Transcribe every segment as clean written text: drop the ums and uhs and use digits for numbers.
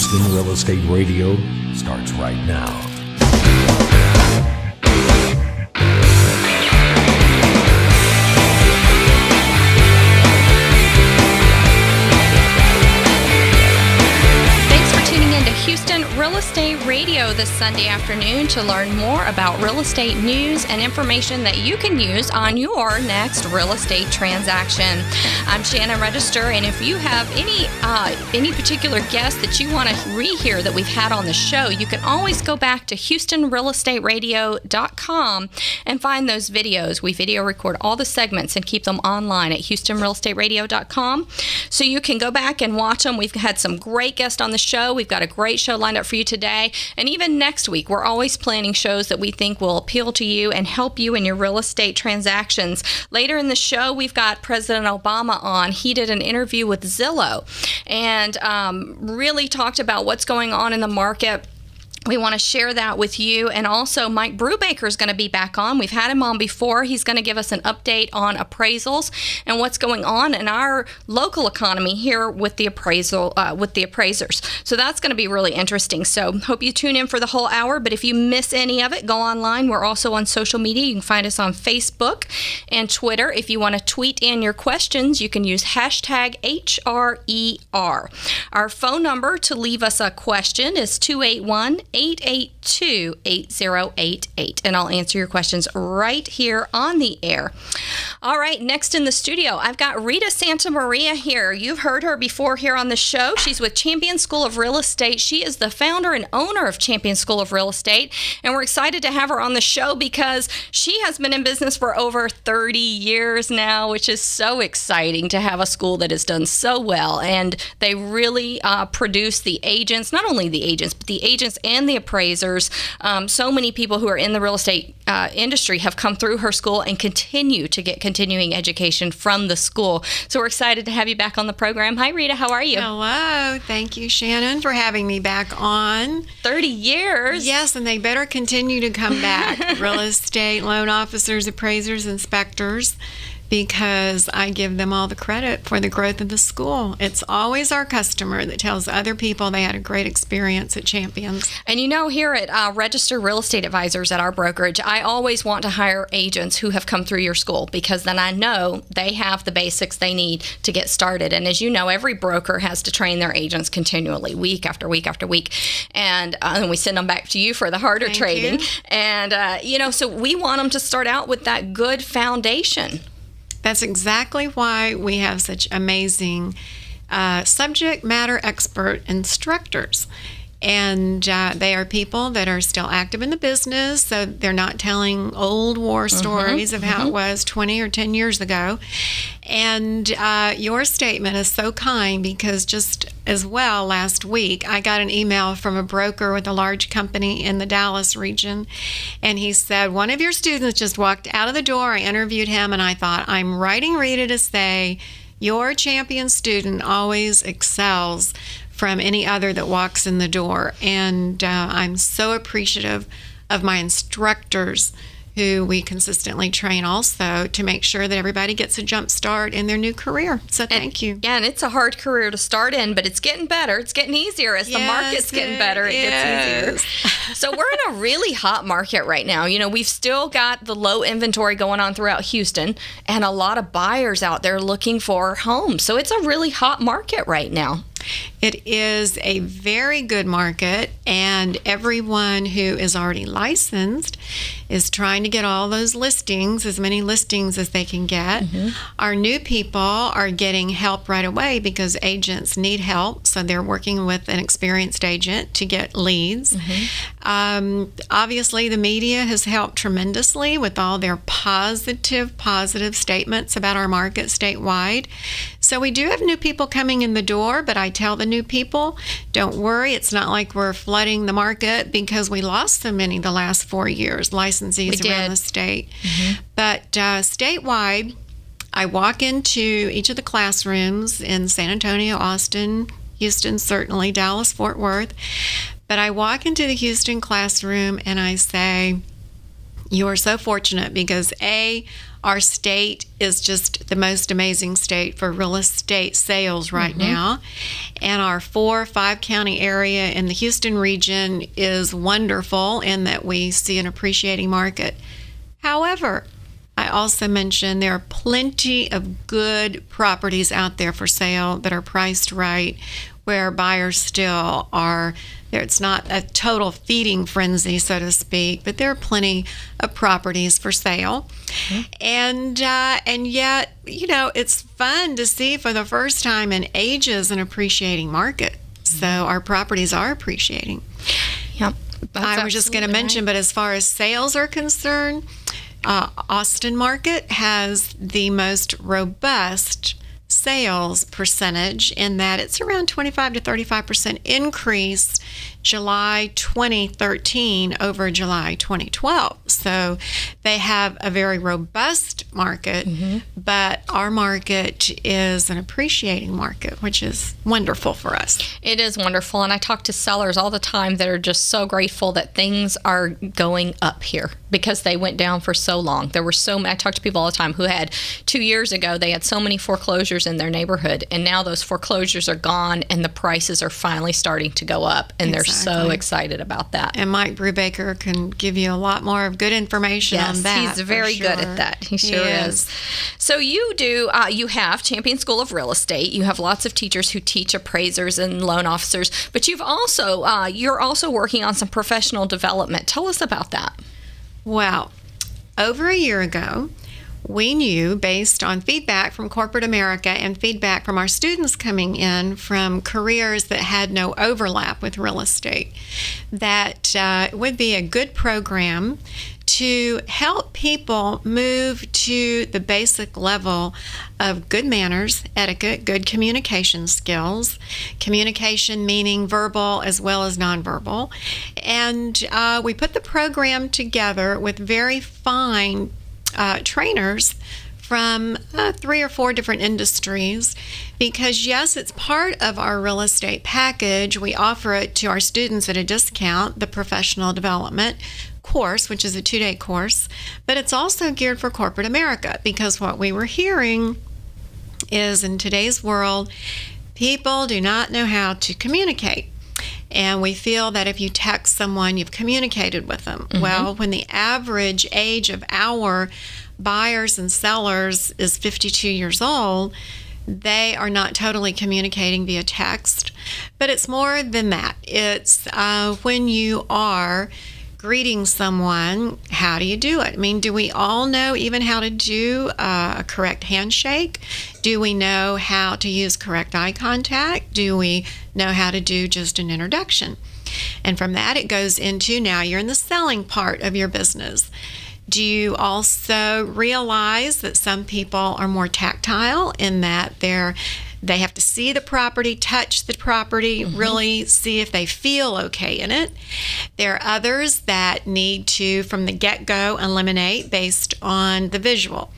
Houston Real Estate Radio starts right now. Houston Real Estate Radio this Sunday afternoon to learn more about real estate news and information that you can use on your next real estate transaction. I'm Shannon Register, and if you have any particular guest that you want to rehear that we've had on the show, you can always go back to HoustonRealEstateRadio.com and find those videos. We video record all the segments and keep them online at HoustonRealEstateRadio.com, so you can go back and watch them. We've had some great guests on the show. We've got a great show lined up for you today, and even next week. We're always planning shows that we think will appeal to you and help you in your real estate transactions. Later in the show, we've got President Obama on. He did an interview with Zillow and really talked about what's going on in the market. We want to share that with you. And also, Mike Brubaker is going to be back on. We've had him on before. He's going to give us an update on appraisals and what's going on in our local economy here with the appraisers. So that's going to be really interesting. So hope you tune in for the whole hour. But if you miss any of it, go online. We're also on social media. You can find us on Facebook and Twitter. If you want to tweet in your questions, you can use hashtag HRER. Our phone number to leave us a question is 281-882-8088, and I'll answer your questions right here on the air. All right, next in the studio, I've got Rita Santamaria here. You've heard her before here on the show. She's with Champion School of Real Estate. She is the founder and owner of Champion School of Real Estate, and we're excited to have her on the show because she has been in business for over 30 years now, which is so exciting to have a school that has done so well, and they really produce the agents, not only the agents, but the agents and the appraisers. So many people who are in the real estate industry have come through her school and continue to get continuing education from the school. So we're excited to have you back on the program. Hi, Rita. How are you? Hello. Thank you, Shannon, for having me back on. 30 years. Yes, and they better continue to come back. Real estate loan officers, appraisers, inspectors, because I give them all the credit for the growth of the school. It's always our customer that tells other people they had a great experience at Champions. And you know, here at Registered Real Estate Advisors at our brokerage, I always want to hire agents who have come through your school, because then I know they have the basics they need to get started. And as you know, every broker has to train their agents continually, week after week after week. And we send them back to you for the harder training. And, so we want them to start out with that good foundation. That's exactly why we have such amazing subject matter expert instructors. And they are people that are still active in the business, so they're not telling old war stories of how it was 20 or 10 years ago. And your statement is so kind, because just as well last week, I got an email from a broker with a large company in the Dallas region, and he said, one of your students just walked out of the door. I interviewed him, and I thought, I'm writing Rita to say, your champion student always excels from any other that walks in the door. And I'm so appreciative of my instructors, who we consistently train also to make sure that everybody gets a jump start in their new career. So thank you. Yeah, and it's a hard career to start in, but it's getting better. It's getting easier. As the market's getting better, it gets easier. So we're in a really hot market right now. You know, we've still got the low inventory going on throughout Houston, and a lot of buyers out there looking for homes. So it's a really hot market right now. It is a very good market, and everyone who is already licensed is trying to get all those listings, as many listings as they can get. Our new people are getting help right away because agents need help, so they're working with an experienced agent to get leads. Obviously, the media has helped tremendously with all their positive statements about our market statewide. So we do have new people coming in the door, but I tell the new people, don't worry, it's not like we're flooding the market, because we lost so many the last 4 years, licensees around the state. But statewide, I walk into each of the classrooms in San Antonio, Austin, Houston, certainly, Dallas, Fort Worth. But I walk into the Houston classroom and I say, you are so fortunate, because A, Our state is just the most amazing state for real estate sales right now. And our 4 or 5 county area in the Houston region is wonderful in that we see an appreciating market. However, I also mentioned there are plenty of good properties out there for sale that are priced right, where buyers still are there. It's not a total feeding frenzy, so to speak, but there are plenty of properties for sale. And yet, it's fun to see for the first time in ages an appreciating market. So our properties are appreciating. Yep. I was just going to mention, but as far as sales are concerned, Austin market has the most robust sales percentage in that it's around 25 to 35% increase July 2013 over July 2012. So they have a very robust market, but our market is an appreciating market, which is wonderful for us. It is wonderful, and I talk to sellers all the time that are just so grateful that things are going up here because they went down for so long. There were so many, I talk to people all the time who had 2 years ago, they had so many foreclosures in their neighborhood, and now those foreclosures are gone and the prices are finally starting to go up, and they're so excited about that. And Mike Brubaker can give you a lot more of good information on that. Yes, he's very good at that. He sure is. So you do, you have Champion School of Real Estate. You have lots of teachers who teach appraisers and loan officers, but you're also working on some professional development. Tell us about that. Well, over a year ago, we knew, based on feedback from corporate America and feedback from our students coming in from careers that had no overlap with real estate, that it would be a good program to help people move to the basic level of good manners, etiquette, good communication skills, communication meaning verbal as well as nonverbal. And we put the program together with very fine trainers from 3 or 4 different industries, because yes, it's part of our real estate package. We offer it to our students at a discount, the professional development course, which is a 2-day course, but it's also geared for corporate America, because what we were hearing is in today's world, people do not know how to communicate. And we feel that if you text someone, you've communicated with them. Well, when the average age of our buyers and sellers is 52 years old, they are not totally communicating via text. But it's more than that. It's when you are greeting someone, how do you do it? I mean, do we all know even how to do a correct handshake? Do we know how to use correct eye contact? Do we know how to do just an introduction? And from that, it goes into now you're in the selling part of your business. Do you also realize that some people are more tactile in that they have to see the property, touch the property, really see if they feel okay in it? There are others that need to, from the get-go, eliminate based on the visual.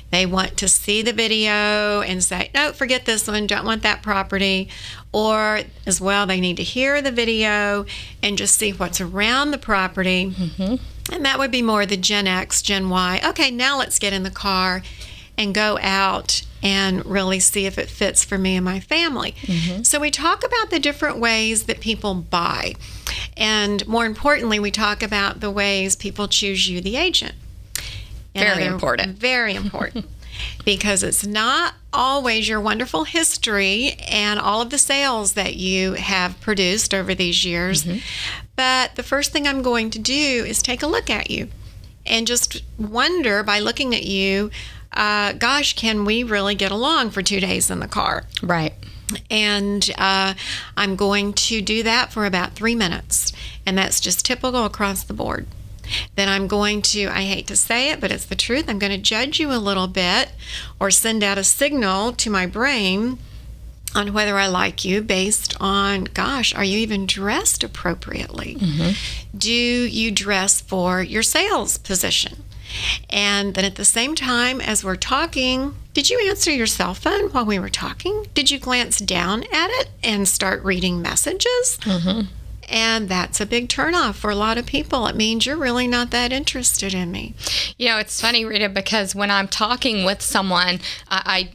They want to see the video and say, no, forget this one, don't want that property. Or as well, they need to hear the video and just see what's around the property. And that would be more the Gen X, Gen Y. Okay, now let's get in the car and go out and really see if it fits for me and my family. So we talk about the different ways that people buy. And more importantly, we talk about the ways people choose you, the agent. Very important. Very important. Because it's not always your wonderful history and all of the sales that you have produced over these years. But the first thing I'm going to do is take a look at you and just wonder, by looking at you, gosh, can we really get along for 2 days in the car? Right. And I'm going to do that for about 3 minutes. And that's just typical across the board. Then I'm going to, I hate to say it, but it's the truth, I'm going to judge you a little bit or send out a signal to my brain on whether I like you based on, gosh, are you even dressed appropriately? Do you dress for your sales position? And then at the same time as we're talking, did you answer your cell phone while we were talking? Did you glance down at it and start reading messages? And that's a big turnoff for a lot of people. It means you're really not that interested in me. It's funny, Rita, because when I'm talking with someone, I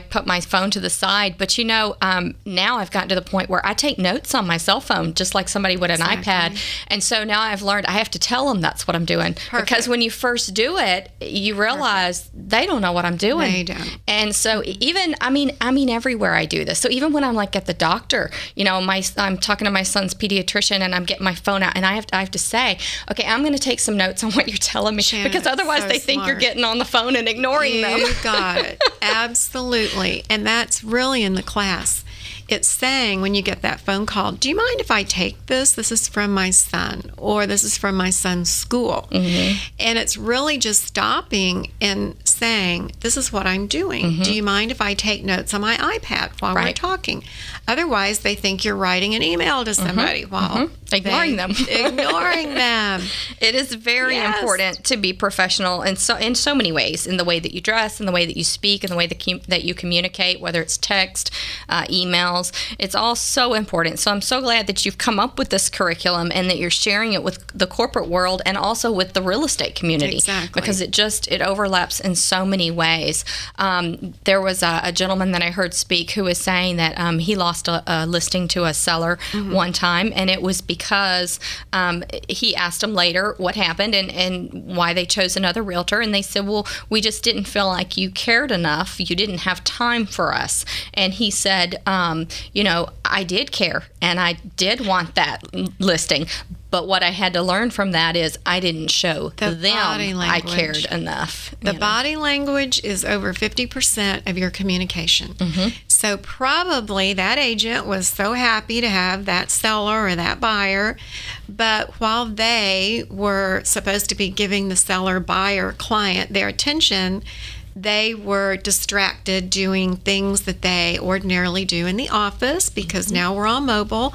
put my phone to the side. But, now I've gotten to the point where I take notes on my cell phone, just like somebody would an iPad. And so now I've learned I have to tell them that's what I'm doing. Perfect. Because when you first do it, you realize they don't know what I'm doing. They don't. And so even, I mean, everywhere I do this. So even when I'm like at the doctor, I'm talking to my son's pediatrician and I'm getting my phone out and I have to say, okay, I'm going to take some notes on what you're telling me, Shannon, because otherwise so they think you're smart. getting on the phone and ignoring them. You got it. Absolutely. And that's really in the class. It's saying when you get that phone call, do you mind if I take this? This is from my son, or this is from my son's school. Mm-hmm. And it's really just stopping and saying, this is what I'm doing. Mm-hmm. Do you mind if I take notes on my iPad while we're talking? Otherwise, they think you're writing an email to somebody while ignoring them. Ignoring them. It is very important to be professional in so many ways, in the way that you dress, in the way that you speak, in the way that you communicate, whether it's text, emails. It's all so important. So I'm so glad that you've come up with this curriculum and that you're sharing it with the corporate world and also with the real estate community. Exactly. Because it overlaps in so many ways. There was a gentleman that I heard speak who was saying that he lost a listing to a seller one time, and it was because he asked him later what happened and why they chose another realtor, and they said, well, we just didn't feel like you cared enough. You didn't have time for us. And he said, I did care and I did want that listing. But what I had to learn from that is I didn't show them I cared enough. The body language is over 50% of your communication. Mm-hmm. So probably that agent was so happy to have that seller or that buyer, but while they were supposed to be giving the seller, buyer, client their attention, they were distracted doing things that they ordinarily do in the office, because now we're all mobile,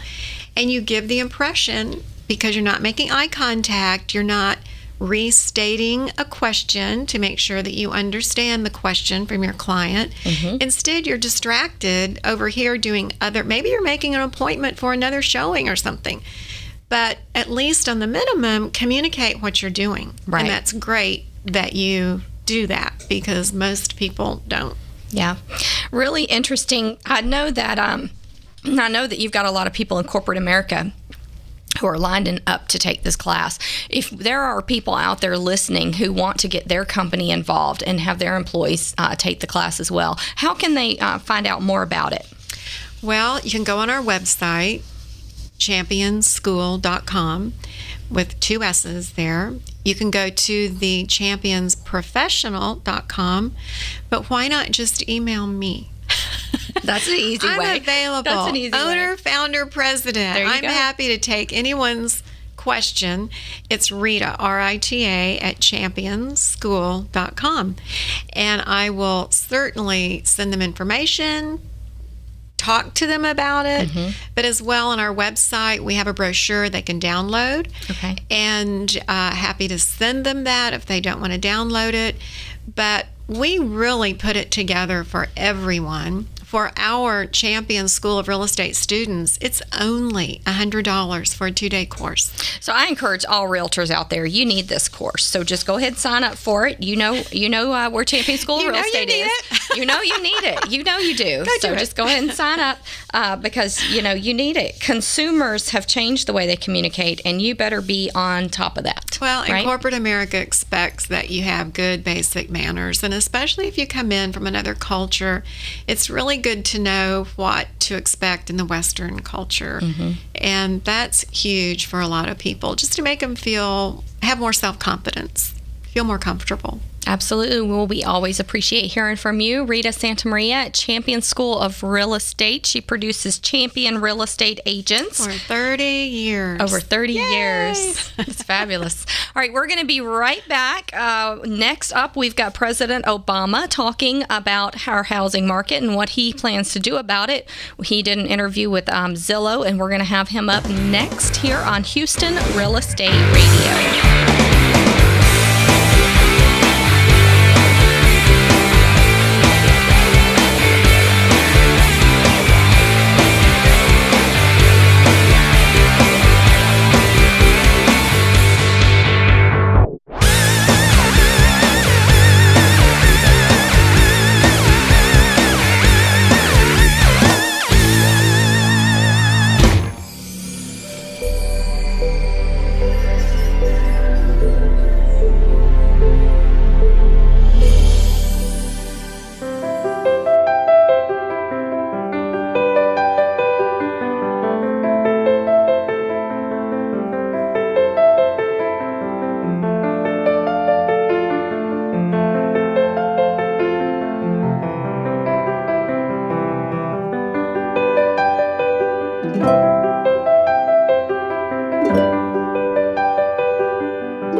and you give the impression, because you're not making eye contact, you're not restating a question to make sure that you understand the question from your client. Mm-hmm. Instead, you're distracted over here doing maybe you're making an appointment for another showing or something. But at least on the minimum, communicate what you're doing. Right. And that's great that you do that, because most people don't. Yeah. Really interesting. I know that you've got a lot of people in corporate America who are lining up to take this class. If there are people out there listening who want to get their company involved and have their employees take the class as well, how can they find out more about it? Well, you can go on our website, championschool.com, with 2 S's there. You can go to the championsprofessional.com, but why not just email me? That's an easy way. I'm available. That's an easy Owner, way. Founder, president. There you I'm go. happy to take anyone's question. It's Rita, RITA, at championschool.com. And I will certainly send them information, talk to them about it, but as well on our website, we have a brochure they can download. Okay. And happy to send them that if they don't want to download it. But we really put it together for everyone. For our Champion School of Real Estate students, it's only $100 for a 2-day course. So I encourage all realtors out there, you need this course. So just go ahead and sign up for it. You know where Champion School of Real Estate is. You know you need it. You know you do. So just go ahead and sign up because, you need it. Consumers have changed the way they communicate, and you better be on top of that. Well, and right? corporate America expects that you have good basic manners, and especially if you come in from another culture, it's really good to know what to expect in the Western culture. And that's huge for a lot of people, just to make them have more self-confidence, feel more comfortable. Absolutely. Well, we always appreciate hearing from you. Rita Santamaria at Champion School of Real Estate. She produces champion real estate agents. For 30 years. Over 30 Yay! years. It's fabulous. All right, we're going to be right back. Next up, we've got President Obama talking about our housing market and what he plans to do about it. He did an interview with Zillow, and we're going to have him up next here on Houston Real Estate Radio.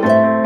you.